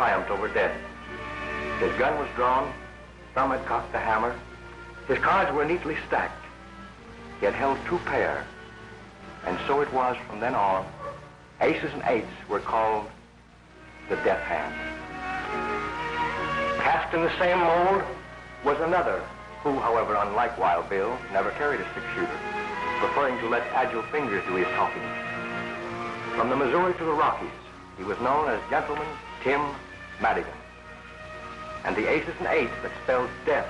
triumphed over death. His gun was drawn, thumb had cocked the hammer. His cards were neatly stacked. He had held 2 pair, and so it was from then on. Aces and eights were called the death hand. Cast in the same mold was another, who, however, unlike Wild Bill, never carried a 6-shooter, preferring to let agile fingers do his talking. From the Missouri to the Rockies, he was known as Gentleman Tim Madigan. And the aces and eights that spelled death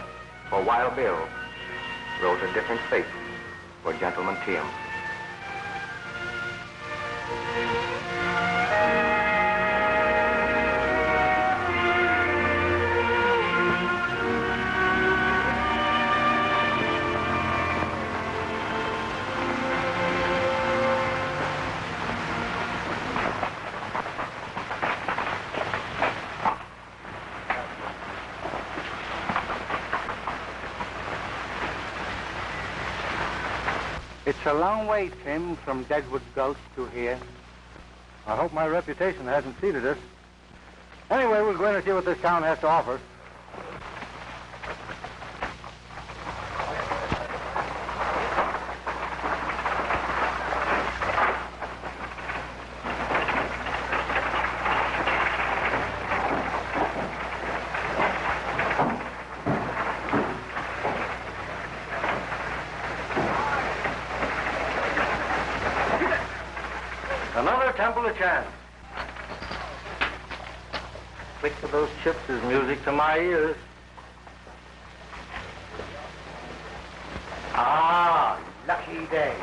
for Wild Bill wrote a different fate for Gentleman Tim. It's a long way, Tim, from Deadwood Gulch to here. I hope my reputation hasn't ceded us. Anyway, we're going to see what this town has to offer. A chance. Click of those chips is music to my ears. Ah, lucky day.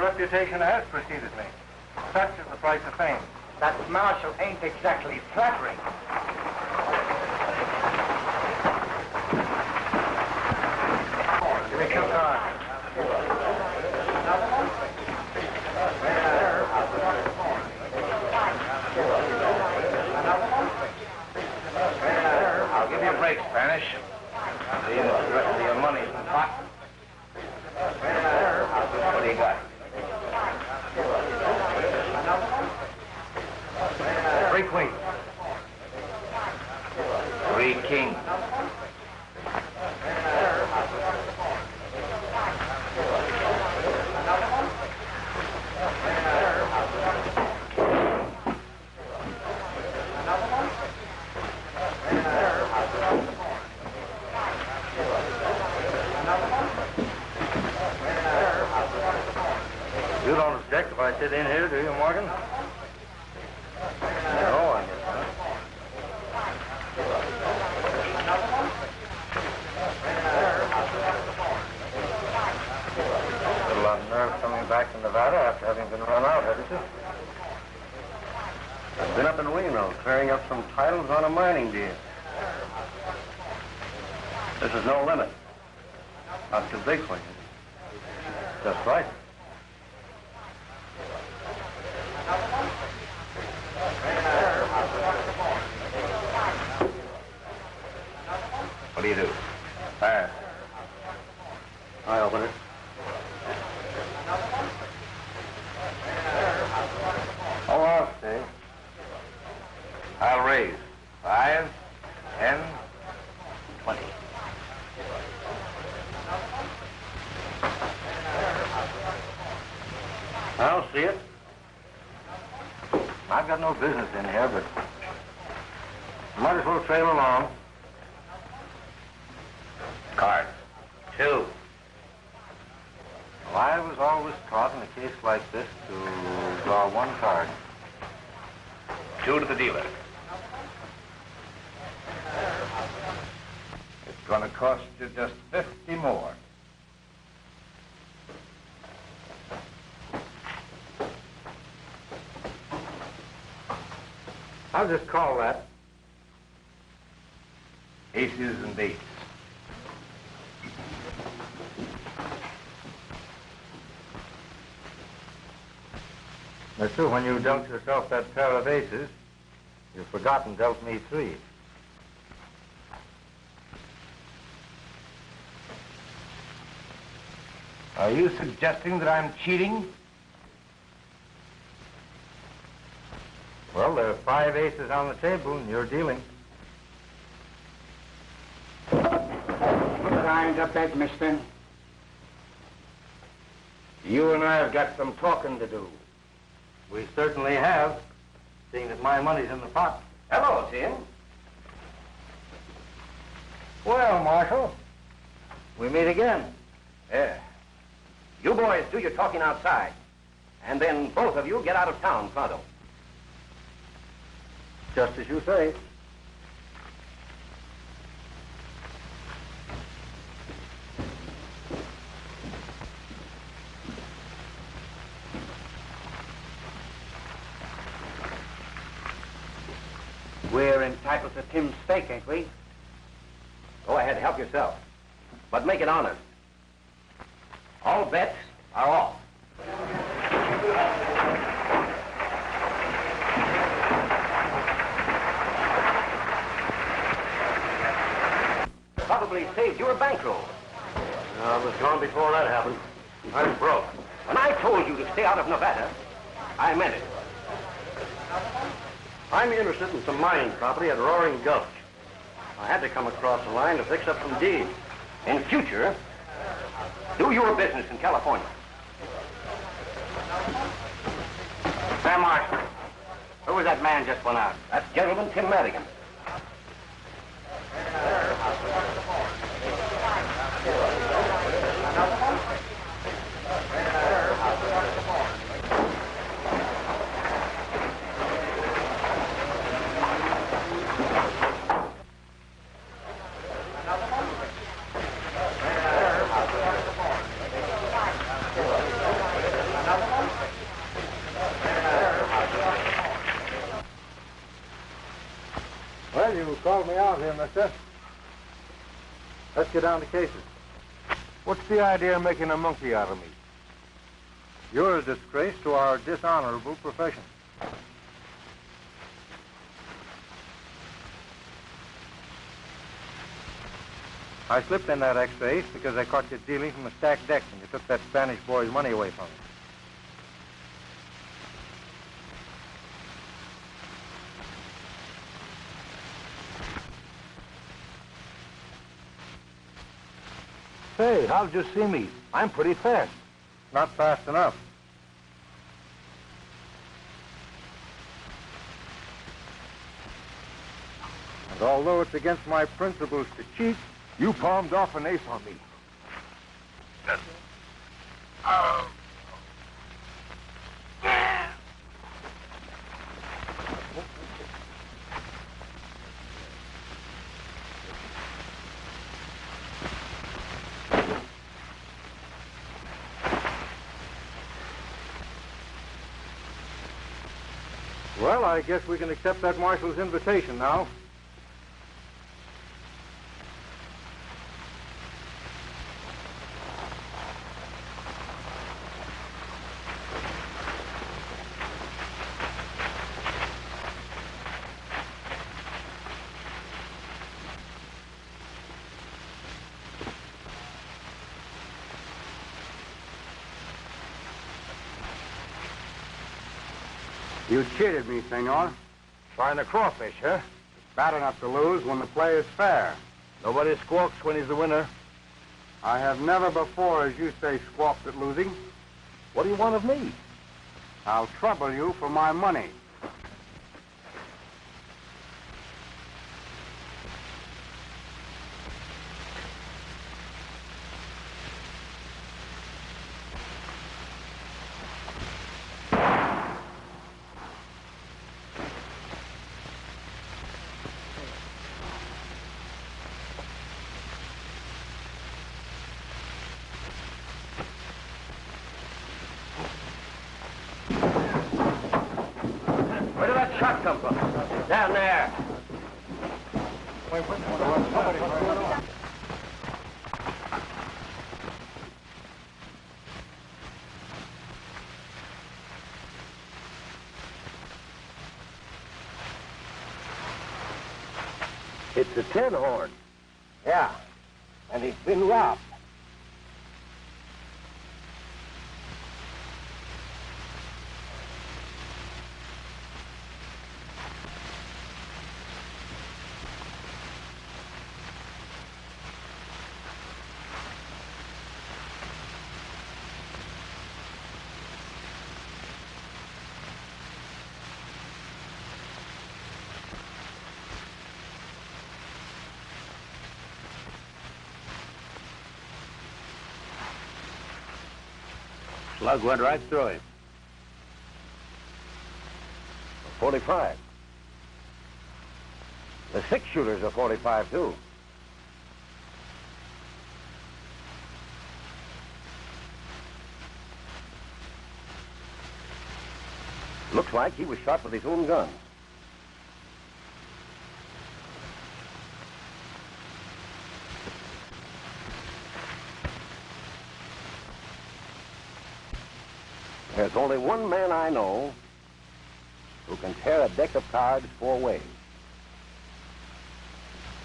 Reputation has preceded me. Such is the price of fame. That Marshal ain't exactly flattering. Give me 2 cards. I'll give you a break, Spanish. The rest of your money's in the pot. What do you got? 3 queens. 3 kings. You don't object if I sit in here, do you, Morgan? No, I guess not. A lot of nerve coming back to Nevada after having been run out, haven't you? I've been up in Reno clearing up some titles on a mining deal. This is no limit. Not too big for you. Just right. What do you do? Pass. I open it. Oh, I'll stay. I'll raise. 5, 10, 20. I'll see it. I've got no business in here, but might as well trail along. Cards. 2. Well, I was always taught in a case like this to draw 1 card. 2 to the dealer. It's going to cost you just 50 more. I'll just call that. Aces and eights. That's true. When you dealt yourself that pair of aces, you've forgotten dealt me 3. Are you suggesting that I'm cheating? Well, there are 5 aces on the table, and you're dealing. Time to bed, mister. You and I have got some talking to do. We certainly have, seeing that my money's in the pot. Hello, Tim. Well, Marshal, we meet again. Yeah. You boys do your talking outside, and then both of you get out of town pronto. Just as you say. We're entitled to Tim's steak, ain't we? Go ahead, help yourself. But make it honest. All bets are off. Probably saved you a bankroll. I was gone before that happened. I was broke. When I told you to stay out of Nevada, I meant it. I'm interested in some mining property at Roaring Gulch. I had to come across the line to fix up some deeds. In future, do your business in California. Sam Marshal, who was that man just went out? That's Gentleman Tim Madigan. Well, you called me out here, mister. Let's get down to cases. What's the idea of making a monkey out of me? You're a disgrace to our dishonorable profession. I slipped in that extra ace because I caught you dealing from a stacked deck and you took that Spanish boy's money away from me. Say, how'd you see me? I'm pretty fast. Not fast enough. And although it's against my principles to cheat, you palmed off an ace on me. Well, I guess we can accept that marshal's invitation now. You cheated me, senor. Trying to crawfish, huh? It's bad enough to lose when the play is fair. Nobody squawks when he's the winner. I have never before, as you say, squawked at losing. What do you want of me? I'll trouble you for my money. Where did that shot come from? Down there. It's a tin horn. Yeah, and he's been robbed. Slug went right through him. 45. The six-shooter's a 45, too. Looks like he was shot with his own gun. There's only one man I know who can tear a deck of cards 4 ways.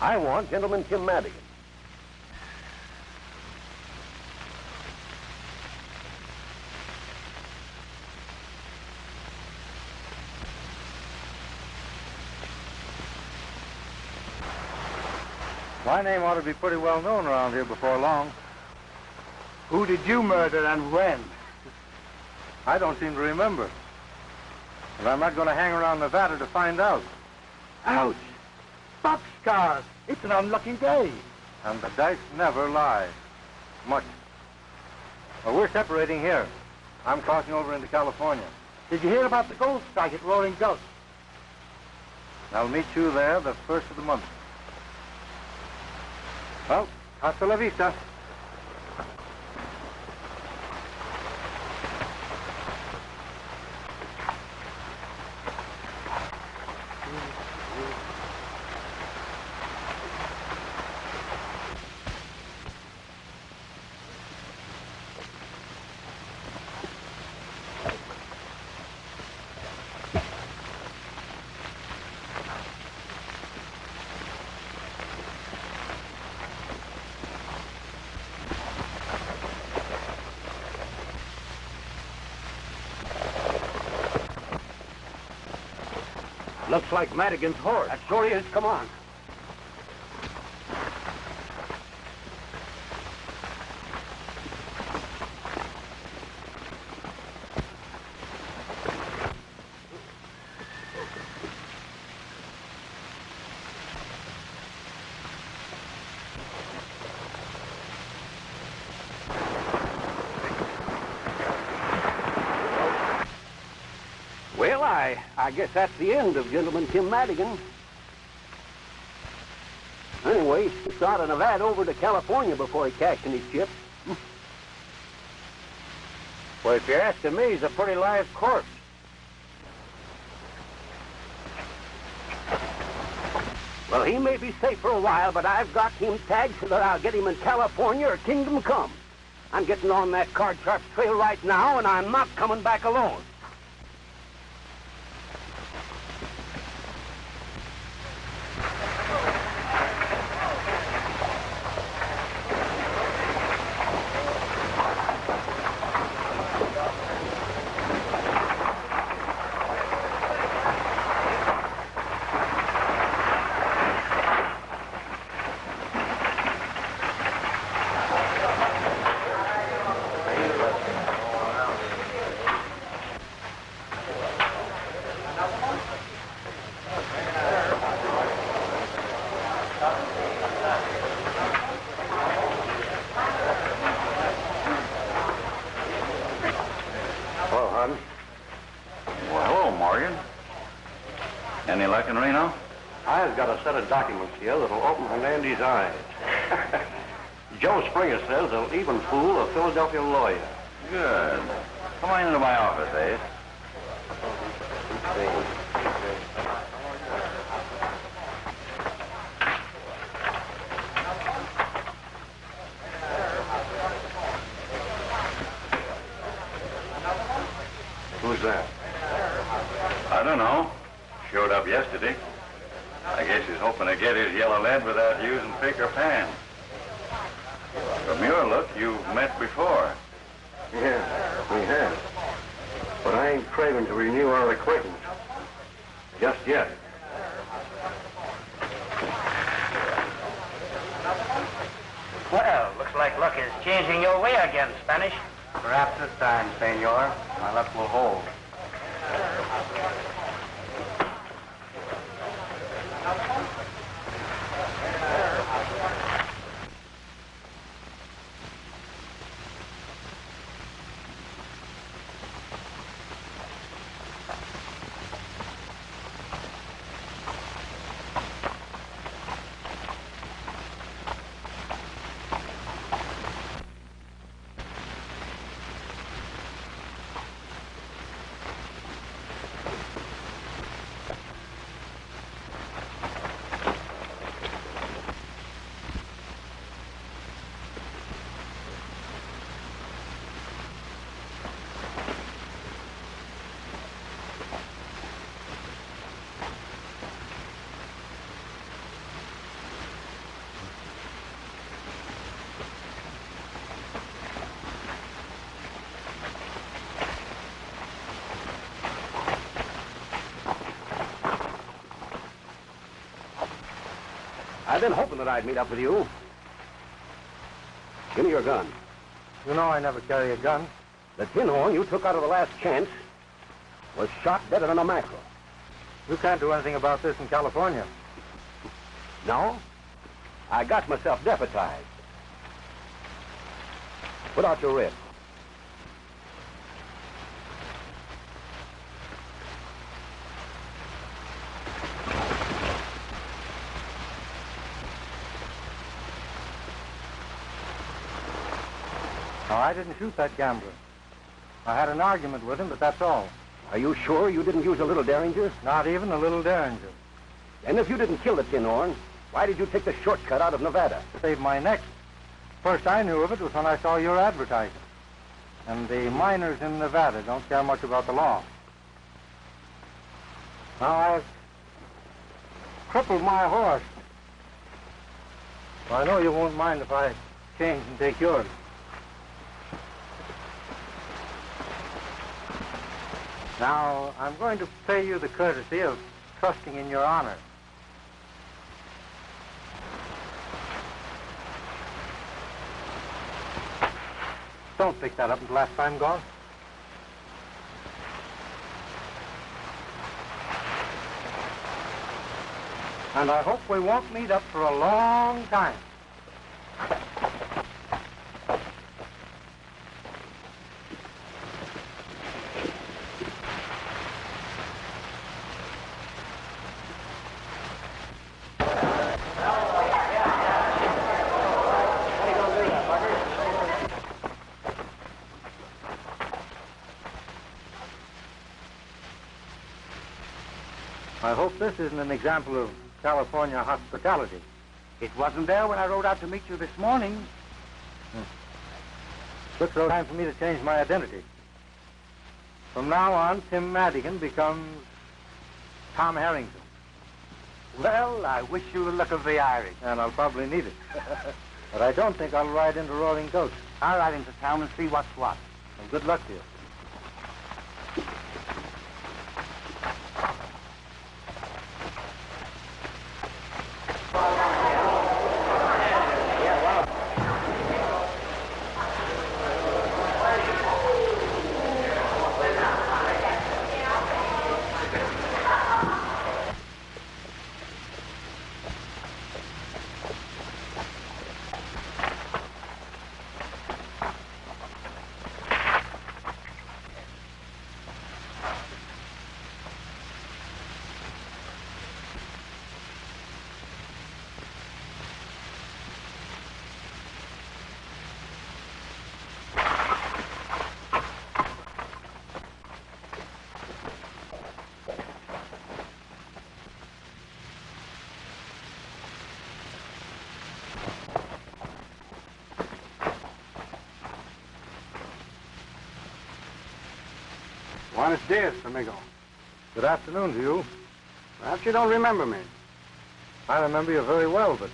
I want Gentleman Tim Madigan. My name ought to be pretty well known around here before long. Who did you murder and when? I don't seem to remember. And I'm not going to hang around Nevada to find out. Ouch. Boxcars. It's an unlucky day. And the dice never lie. Much. Well, we're separating here. I'm crossing over into California. Did you hear about the gold strike at Roaring Gulch? I'll meet you there the first of the month. Well, hasta la vista. Looks like Madigan's horse. That sure is. Come on. Well, I guess that's the end of Gentleman Tim Madigan. Anyway, he started Nevada over to California before he cashed in his chips. Well, if you're asking me, he's a pretty live corpse. Well, he may be safe for a while, but I've got him tagged so that I'll get him in California or kingdom come. I'm getting on that card sharp trail right now, and I'm not coming back alone. Any luck in Reno? I've got a set of documents here that'll open Hernandez's eyes. Joe Springer says they'll even fool a Philadelphia lawyer. Good. Come on into my office, Ace. Who's that? I don't know. Showed up yesterday. I guess he's hoping to get his yellow lead without using pick or pan. From your look, you've met before. Yeah, we have. But I ain't craving to renew our acquaintance. Just yet. Well, looks like luck is changing your way again, Spanish. Perhaps this time, senor, my luck will hold. I've been hoping that I'd meet up with you. Give me your gun. You know I never carry a gun. The tin horn you took out of the last chance was shot better than a mackerel. You can't do anything about this in California. No? I got myself deputized. Put out your wrist. No, I didn't shoot that gambler. I had an argument with him, but that's all. Are you sure you didn't use a little derringer? Not even a little derringer. And if you didn't kill the tin horn, why did you take the shortcut out of Nevada? Saved my neck. First I knew of it was when I saw your advertising. And the miners in Nevada don't care much about the law. Now I've crippled my horse. Well, I know you won't mind if I change and take yours. Now, I'm going to pay you the courtesy of trusting in your honor. Don't pick that up until after I'm gone. And I hope we won't meet up for a long time. I hope this isn't an example of California hospitality. It wasn't there when I rode out to meet you this morning. Looks like time for me to change my identity. From now on, Tim Madigan becomes Tom Harrington. Well, I wish you the luck of the Irish. And I'll probably need it. But I don't think I'll ride into Roaring Goats. I'll ride into town and see what's what. Well, good luck to you. Buenos dias, amigo. Good afternoon to you. Perhaps you don't remember me. I remember you very well, but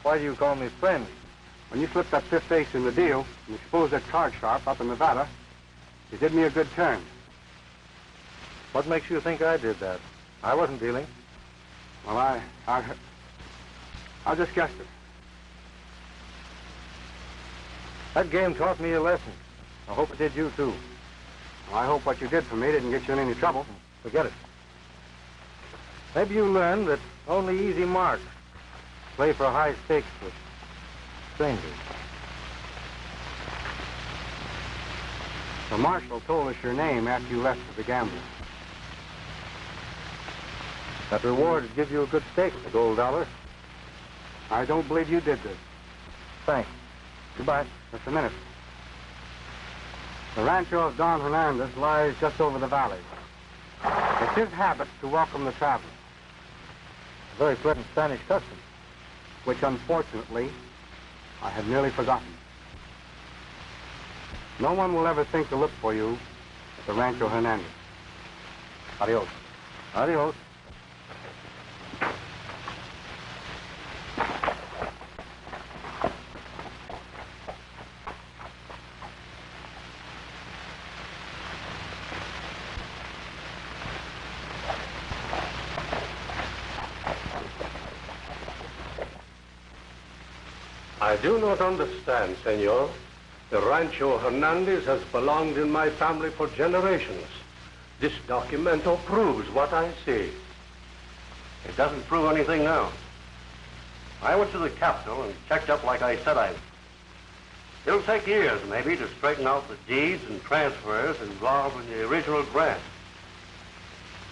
why do you call me friend? When you slipped that fifth ace in the deal and exposed that card sharp up in Nevada, you did me a good turn. What makes you think I did that? I wasn't dealing. Well, I just guessed it. That game taught me a lesson. I hope it did you, too. Well, I hope what you did for me didn't get you in any trouble. Forget it. Maybe you learned that only easy marks play for high stakes with strangers. The marshal told us your name after you left for the gambling. That reward would give you a good stake, the gold dollar. I don't believe you did this. Thanks. Goodbye. Just a minute. The rancho of Don Hernandez lies just over the valley. It's his habit to welcome the traveler. A very pleasant Spanish custom. Which, unfortunately, I had nearly forgotten. No one will ever think to look for you at the Rancho Hernandez. Adios. Adios. I do not understand, senor. The Rancho Hernandez has belonged in my family for generations. This documento proves what I say. It doesn't prove anything now. I went to the Capitol and checked up like I said I would. It'll take years, maybe, to straighten out the deeds and transfers involved in the original grant.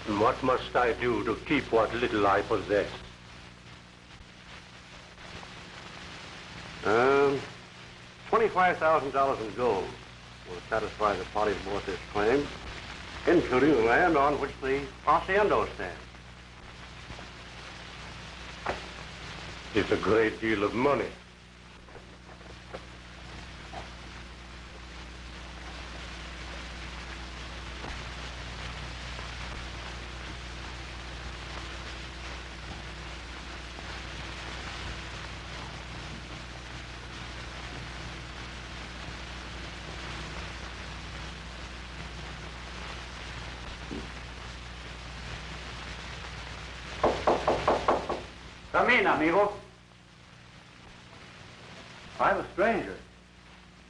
And what must I do to keep what little I possess? $25,000 in gold will satisfy the party who bought this claim, including the land on which the hacienda stands. It's a great deal of money. Come in, amigo. I'm a stranger.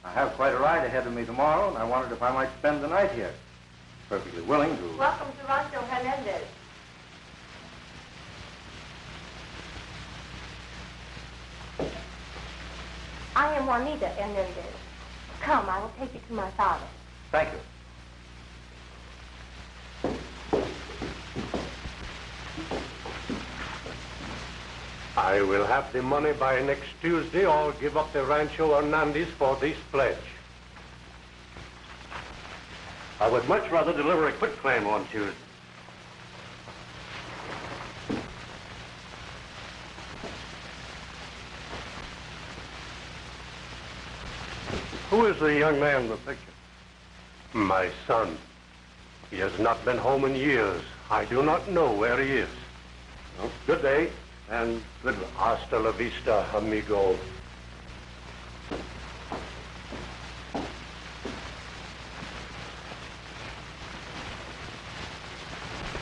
I have quite a ride ahead of me tomorrow, and I wondered if I might spend the night here. Perfectly willing to. Welcome to Marshal Hernandez. I am Juanita Hernandez. Come, I will take you to my father. Thank you. I will have the money by next Tuesday or give up the Rancho Hernandez for this pledge. I would much rather deliver a quitclaim on Tuesday. Who is the young man in the picture? My son. He has not been home in years. I do not know where he is. Well, good day. And good luck. Hasta la vista, amigo.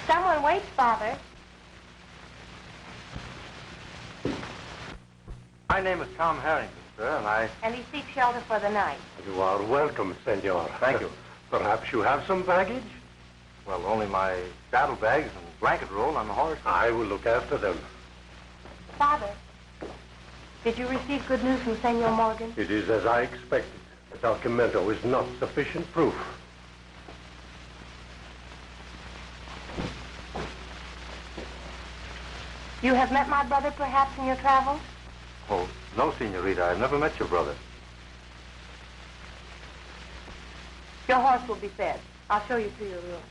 Someone waits, Father. My name is Tom Harrington, sir, And he seeks shelter for the night. You are welcome, senor. Thank you. Perhaps you have some baggage? well, only my saddlebags and blanket roll on the horse. I will look after them. Father, did you receive good news from Senor Morgan? It is as I expected. The documento is not sufficient proof. You have met my brother, perhaps, in your travels? Oh, no, Senorita. I've never met your brother. Your horse will be fed. I'll show you to your room.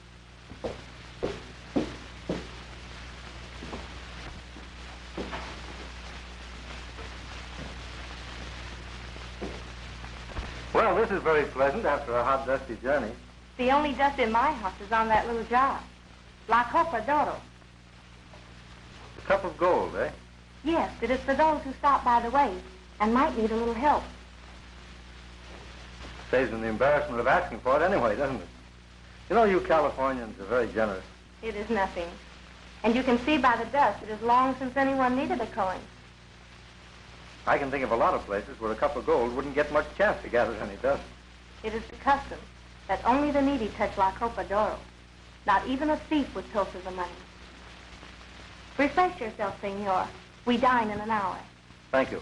Well, this is very pleasant after a hot, dusty journey. The only dust in my house is on that little jar. La Copa d'Oro. A cup of gold, eh? Yes, it is for those who stop by the way and might need a little help. Saves them the embarrassment of asking for it anyway, doesn't it? You know, you Californians are very generous. It is nothing. And you can see by the dust it is long since anyone needed a coin. I can think of a lot of places where a cup of gold wouldn't get much chance to gather any dust. It is the custom that only the needy touch La Copa d'Oro. Not even a thief would pilfer the money. Refresh yourself, senor. We dine in an hour. Thank you.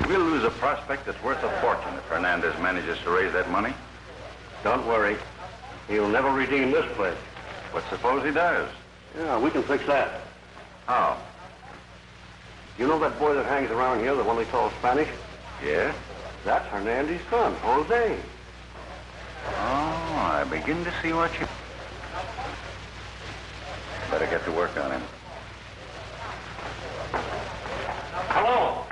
We'll lose a prospect that's worth a fortune if Hernandez manages to raise that money. Don't worry. He'll never redeem this place. But suppose he does? Yeah, we can fix that. How? You know that boy that hangs around here, the one they call Spanish? Yeah? That's Hernandez's son, Jose. Oh, I begin to see what you... Better get to work on him. Hello.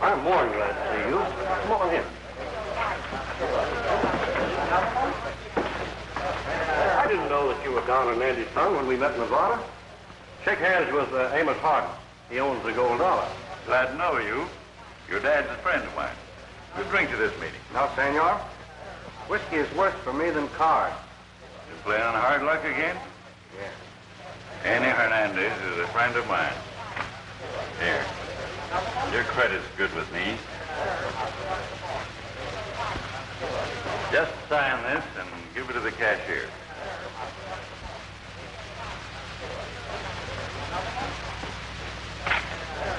I'm more than glad to see you. Come on in. I didn't know that you were Don Hernandez's son when we met in Nevada. Shake hands with Amos Harden. He owns the Gold Dollar. Glad to know you. Your dad's a friend of mine. We'll drink to this meeting. No, senor. Whiskey is worse for me than cards. You playing on hard luck again? Yeah. Annie Hernandez is a friend of mine. Here. Your credit's good with me. Just sign this and give it to the cashier.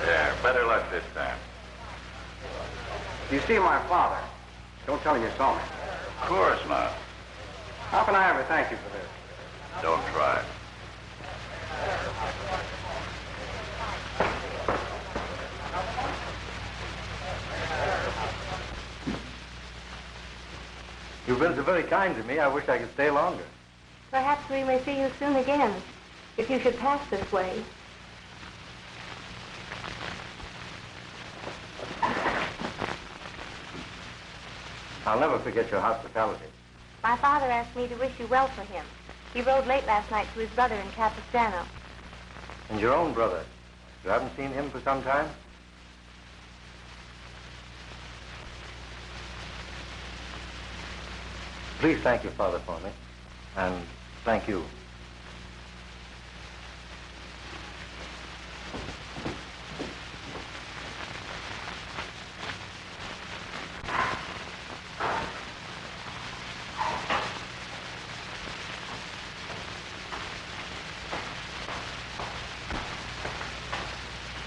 There, better luck this time. You see my father. Don't tell him you saw me. Of course not. How can I ever thank you for this? Don't try. You've been so very kind to me, I wish I could stay longer. Perhaps we may see you soon again, if you should pass this way. I'll never forget your hospitality. My father asked me to wish you well for him. He rode late last night to his brother in Capistrano. And your own brother. You haven't seen him for some time? Please thank your father for me. And thank you.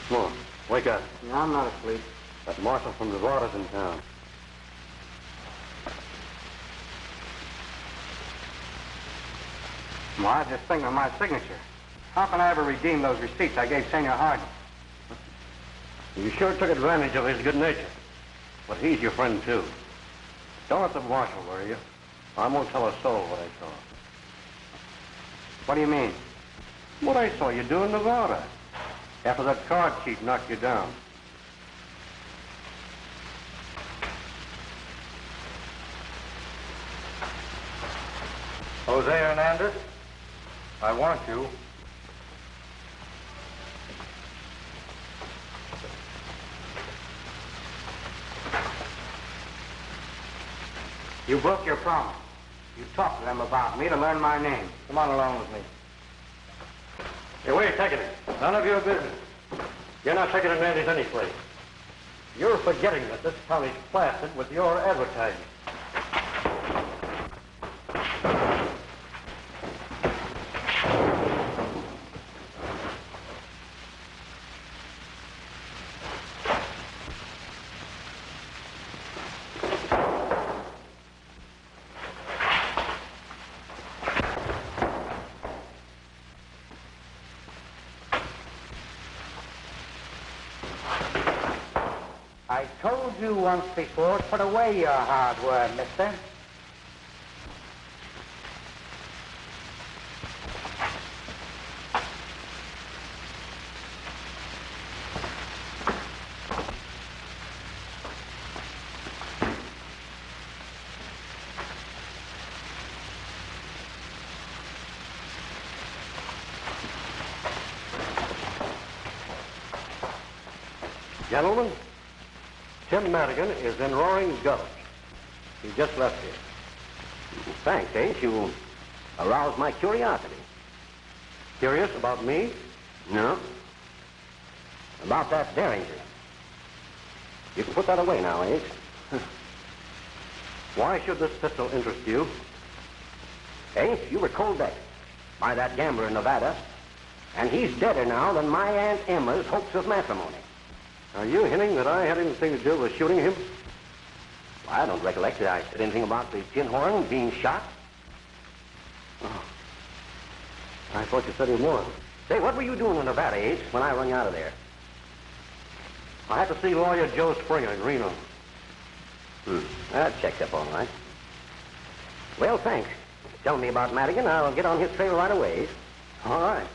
Come on, wake up. No, I'm not asleep. That Marshal from Girard's in town. Well, I just think of my signature. How can I ever redeem those receipts I gave Senor Harden? You sure took advantage of his good nature. But he's your friend, too. Don't let the Marshal worry you. I won't tell a soul what I saw. What do you mean? What I saw you do in Nevada. After that card cheat knocked you down. Jose Hernandez, I want you. You broke your promise. You talked to them about me to learn my name. Come on along with me. Hey, where are you taking it? None of your business. You're not taking Hernandez any place. You're forgetting that this county's plastered with your advertising. I told you once before, put away your hardware, mister. Gentlemen, Tim Madigan is in Roaring Gulch. He just left here. Thanks, Ace. You aroused my curiosity. Curious about me? No. About that Derringer. You can put that away now, Ace. Why should this pistol interest you? Ace, you were cold decked by that gambler in Nevada, and he's deader now than my Aunt Emma's hopes of matrimony. Are you hinting that I had anything to do with shooting him? Well, I don't recollect that I said anything about the tin horn being shot. Oh. I thought you said he was. Say, what were you doing in Nevada, Ace, when I run you out of there? I had to see Lawyer Joe Springer in Reno. That checks up all right. Well, thanks. Tell me about Madigan. I'll get on his trail right away, Ace. All right.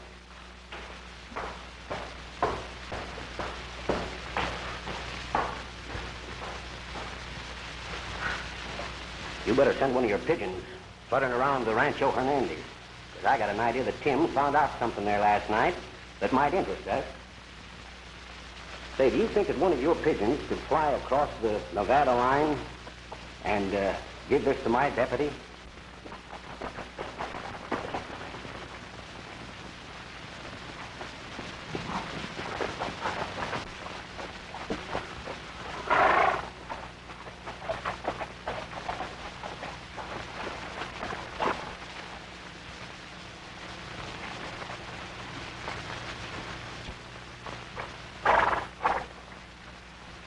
You better send one of your pigeons fluttering around the Rancho Hernandez. Because I got an idea that Tim found out something there last night that might interest us. Say, do you think that one of your pigeons could fly across the Nevada line and give this to my deputy?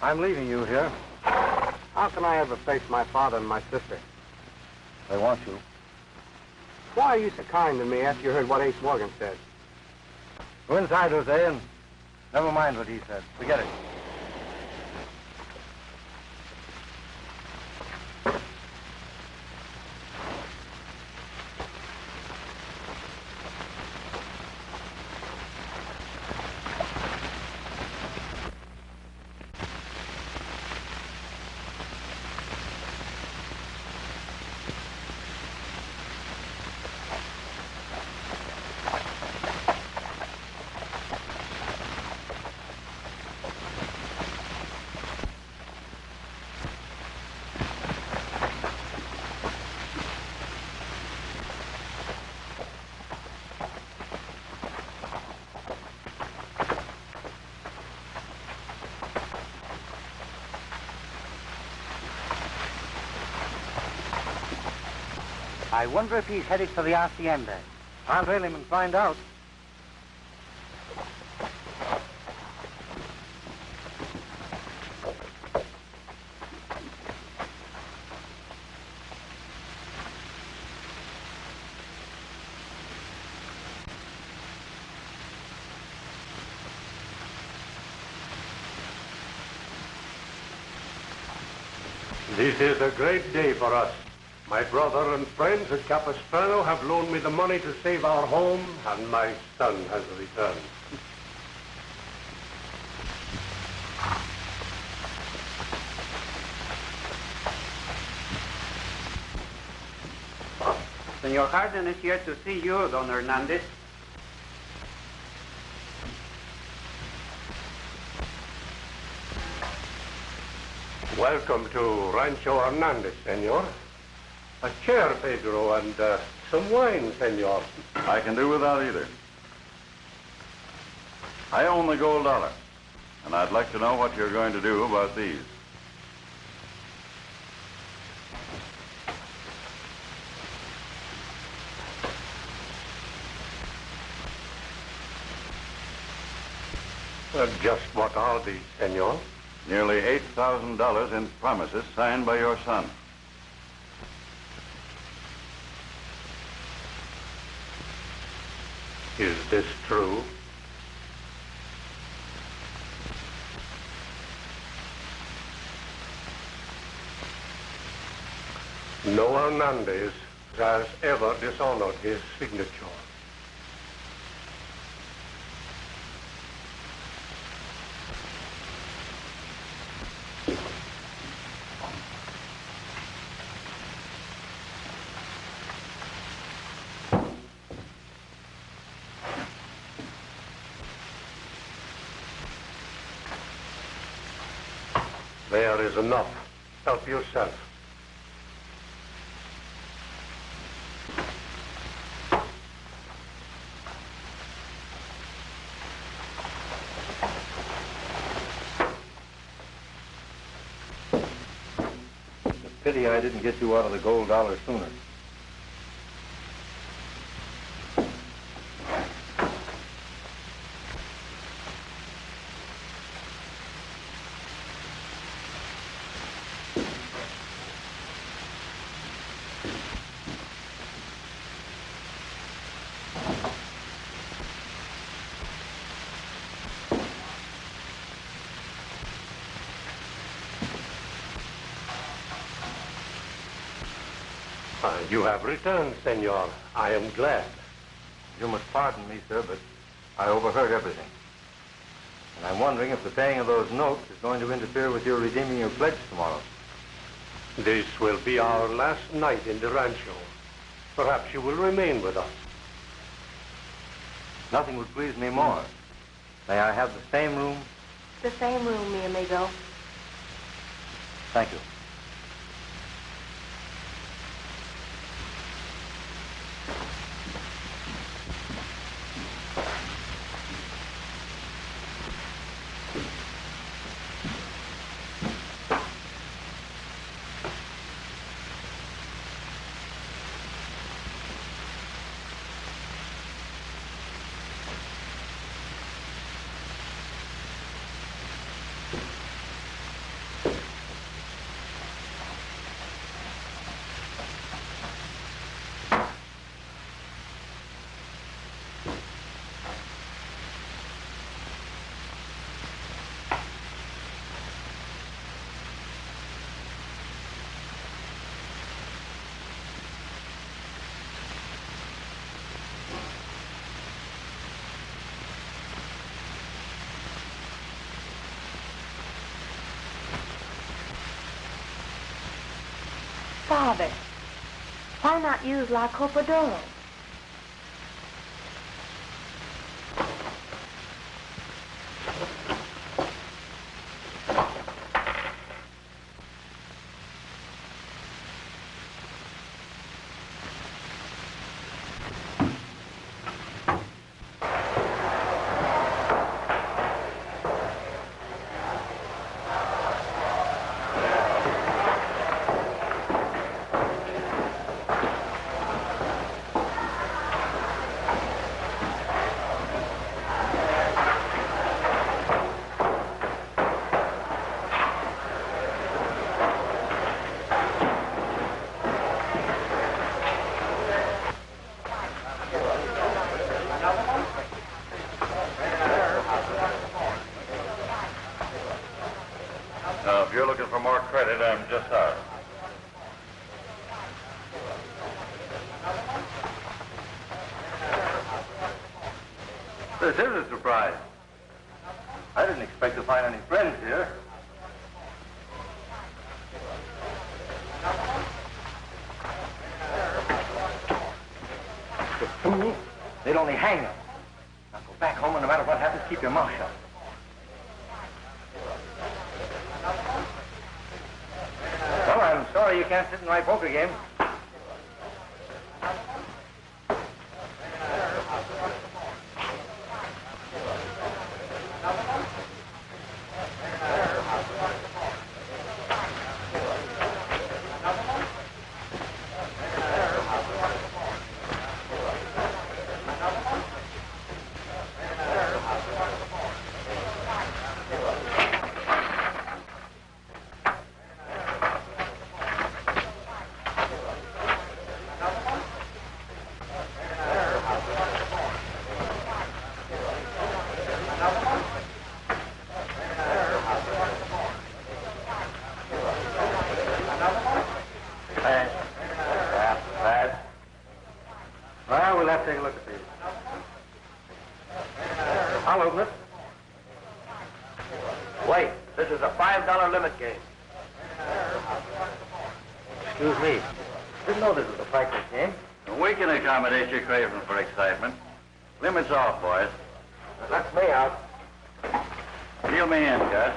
I'm leaving you here. How can I ever face my father and my sister? They want you. Why are you so kind to me after you heard what Ace Morgan said? Go inside, Jose, and never mind what he said. Forget it. I wonder if he's headed for the hacienda. I'll trail him and find out. This is a great day for us. My brother and friends at Capistrano have loaned me the money to save our home, and my son has returned. Senor Harden is here to see you, Don Hernandez. Welcome to Rancho Hernandez, senor. A chair, Pedro, and some wine, senor. I can do without either. I own the gold dollar, and I'd like to know what you're going to do about these. Just what are these, senor? Nearly $8,000 in promises signed by your son. Is this true? No Hernandez has ever dishonored his signature. There is enough. Help yourself. Pity I didn't get you out of the gold dollar sooner. You have returned, senor. I am glad. You must pardon me, sir, but I overheard everything. And I'm wondering if the paying of those notes is going to interfere with your redeeming your pledge tomorrow. This will be our last night in the rancho. Perhaps you will remain with us. Nothing would please me more. May I have the same room? The same room, mi amigo. Thank you. Father, why not use La Copadoro? Now, if you're looking for more credit, I'm just out. This is a surprise. I didn't expect to find any friends here. The fool. They'd only hang them. Now go back home and no matter what happens, keep your mouth shut. Well, I'm sorry you can't sit in my poker game. $5 limit game. Excuse me. Didn't know this was a priceless game. We can accommodate your craving for excitement. Limits off, boys. That's me out. Deal me in, Gus.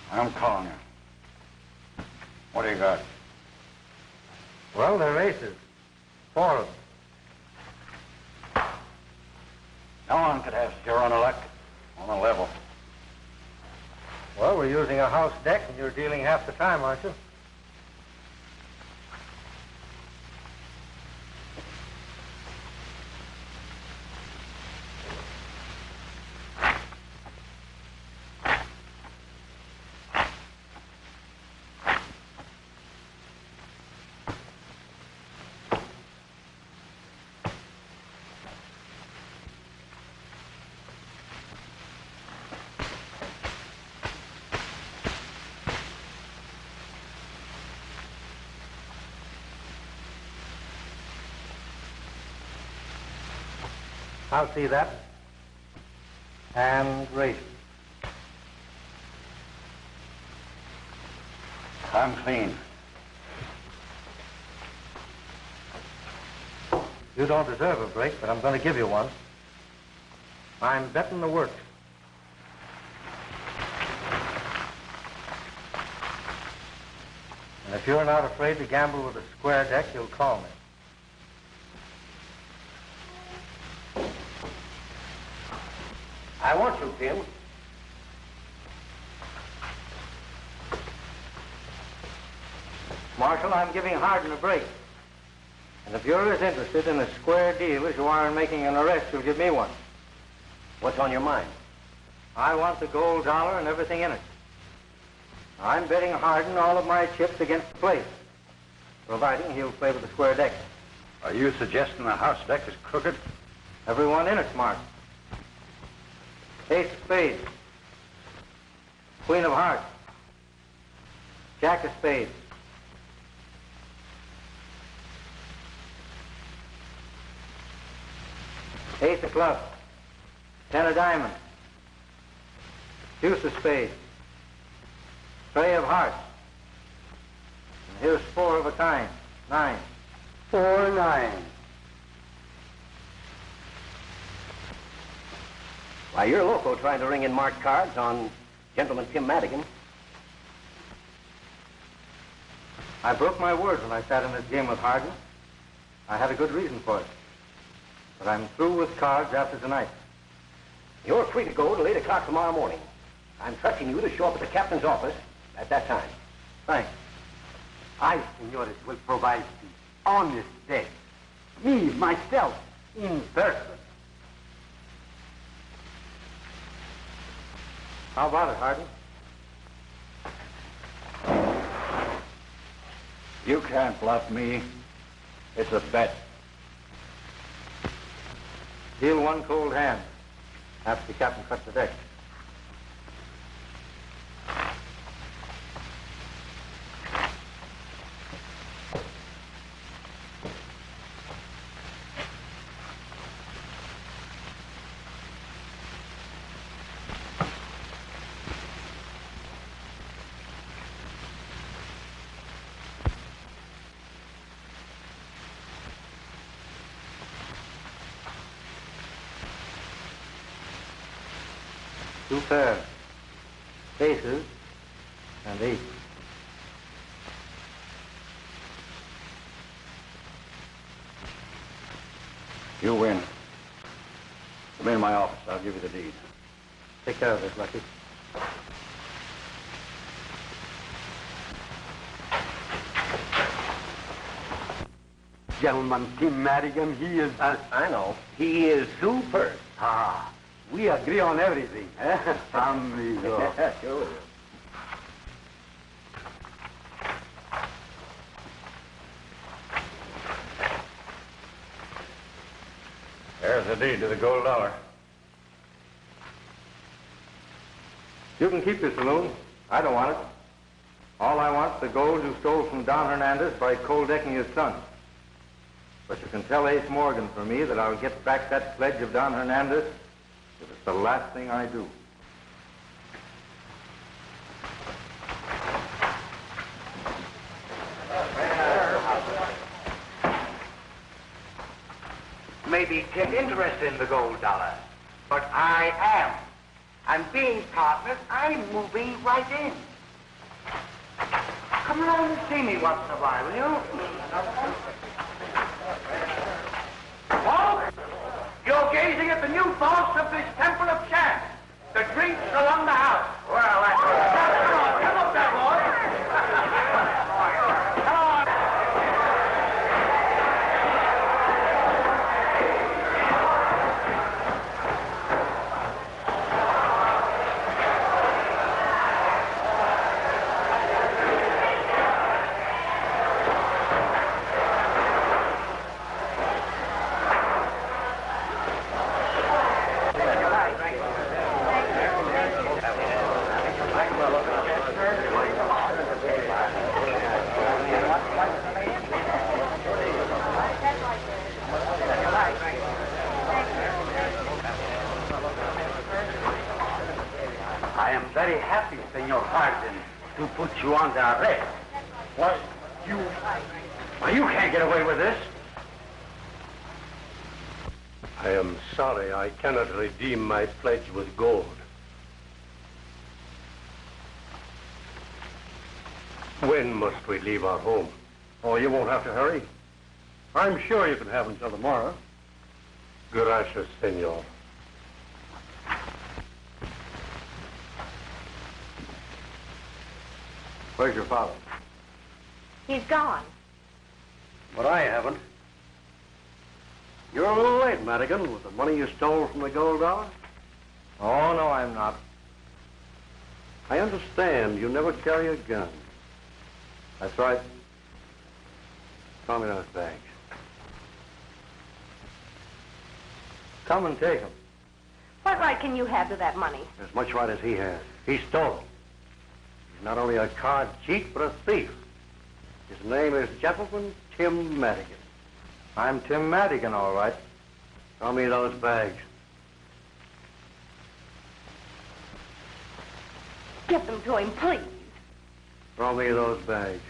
I'm calling you. What do you got? Well, they're aces. 4 of them. No one could have 0 on a luck on a level. Well, we're using a house deck, and you're dealing half the time, aren't you? I'll see that. And race. I'm clean. You don't deserve a break, but I'm going to give you one. I'm betting the works. And if you're not afraid to gamble with a square deck, you'll call me. I want you, Tim. Marshal, I'm giving Harden a break. And if you're as interested in a square deal as you are in making an arrest, you'll give me one. What's on your mind? I want the gold dollar and everything in it. I'm betting Harden all of my chips against the place, providing he'll play with the square deck. Are you suggesting the house deck is crooked? Everyone in it's marked. Ace of spades. Queen of hearts. Jack of spades. Ace of clubs. 10 of diamonds. Deuce of spades. Trey of hearts. And here's 4 of a kind. 9. 4, 9. Why, you're loco trying to ring in marked cards on Gentleman Tim Madigan. I broke my word when I sat in this game with Harden. I had a good reason for it. But I'm through with cards after tonight. You're free to go till 8 o'clock tomorrow morning. I'm trusting you to show up at the captain's office at that time. Thanks. I, senores, will provide the honest deck. Me, myself, in person. How about it, Harden? You can't bluff me. It's a bet. Deal 1 cold hand after the captain cuts the deck. Two pairs. Aces, And eat. You win. Come in my office. I'll give you the deed. Take care of this, Lucky. Gentleman, Tim Madigan, he is... I know. He is super. Ah, we agree on everything, eh? Amigo. Sure. There's the deed to the gold dollar. You can keep your saloon. I don't want it. All I want is the gold you stole from Don Hernandez by cold decking his son. But you can tell Ace Morgan for me that I'll get back that pledge of Don Hernandez if it's the last thing I do. Maybe Tim interested in the gold dollar, but I am. And being partners, I'm moving right in. Come along and see me once in a while, will you? Folks, you're gazing at the new boss of this Temple of Chance. The drinks along the house. Well, that's... Come on, come up there, boy. Come on. I am very happy, Senor Harden, to put you under arrest. What? Well, you can't get away with this. I am sorry I cannot redeem my pledge with gold. When must we leave our home? Oh, you won't have to hurry. I'm sure you can have until tomorrow. Gracias, senor. Where's your father? He's gone. But I haven't. You're a little late, Madigan, with the money you stole from the gold dollar. Oh, no, I'm not. I understand you never carry a gun. That's right. Throw me those bags. Come and take them. What right can you have to that money? As much right as he has. He stole it. He's not only a card cheat, but a thief. His name is Gentleman Tim Madigan. I'm Tim Madigan, all right. Throw me those bags. Give them to him, please. Throw me those bags.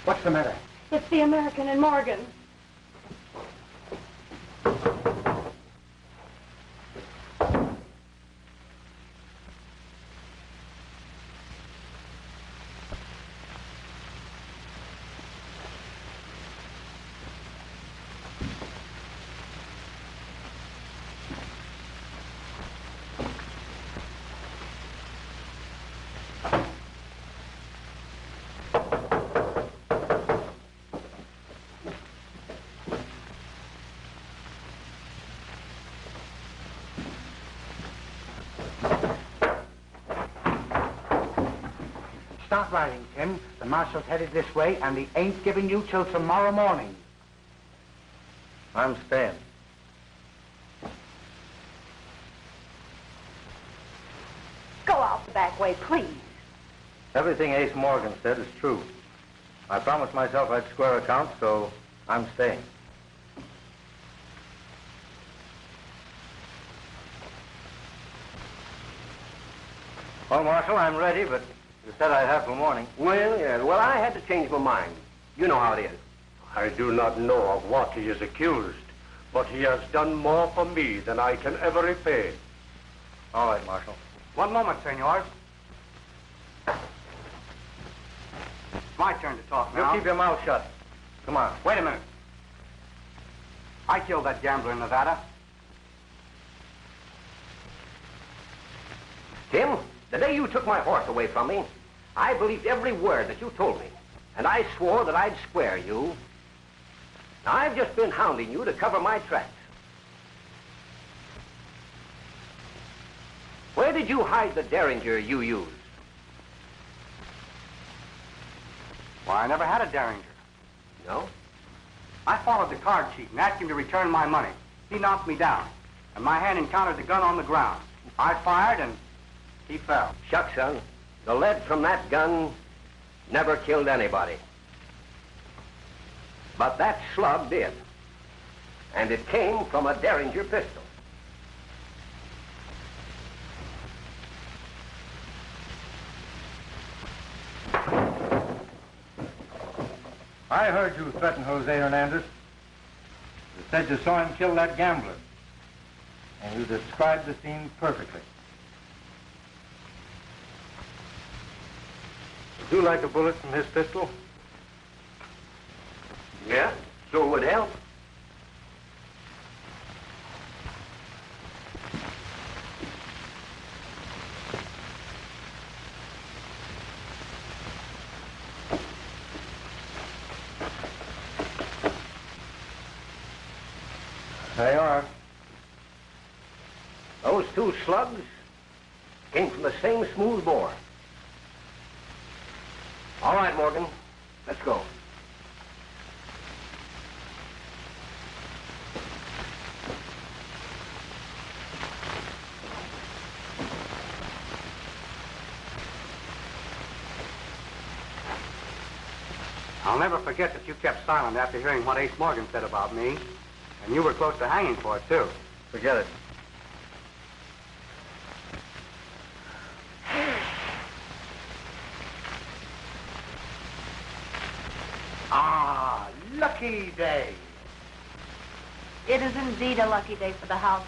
What's the matter? It's the American and Morgan. start riding, Tim. The marshal's headed this way, and he ain't giving you till tomorrow morning. I'm staying. Go out the back way, please. Everything Ace Morgan said is true. I promised myself I'd square accounts, so I'm staying. Well, Marshal, I'm ready, but you said I'd have till morning. Well, yeah. Well, I had to change my mind. You know how it is. I do not know of what he is accused, but he has done more for me than I can ever repay. All right, Marshal. One moment, senors. It's my turn to talk now. You keep your mouth shut. Come on. Wait a minute. I killed that gambler in Nevada. Tim, the day you took my horse away from me, I believed every word that you told me. And I swore that I'd square you. Now, I've just been hounding you to cover my tracks. Where did you hide the derringer you used? Why, I never had a derringer. No? I followed the card chief and asked him to return my money. He knocked me down, and my hand encountered the gun on the ground. I fired, and he fell. Shucks, son. The lead from that gun never killed anybody. But that slug did. And it came from a derringer pistol. I heard you threaten Jose Hernandez. You said you saw him kill that gambler. And you described the scene perfectly. Would you like a bullet from his pistol? Yeah, sure would help. There you are. Those two slugs came from the same smooth bore. All right, Morgan, let's go. I'll never forget that you kept silent after hearing what Ace Morgan said about me. And you were close to hanging for it, too. Forget it. Ah, lucky day. It is indeed a lucky day for the house.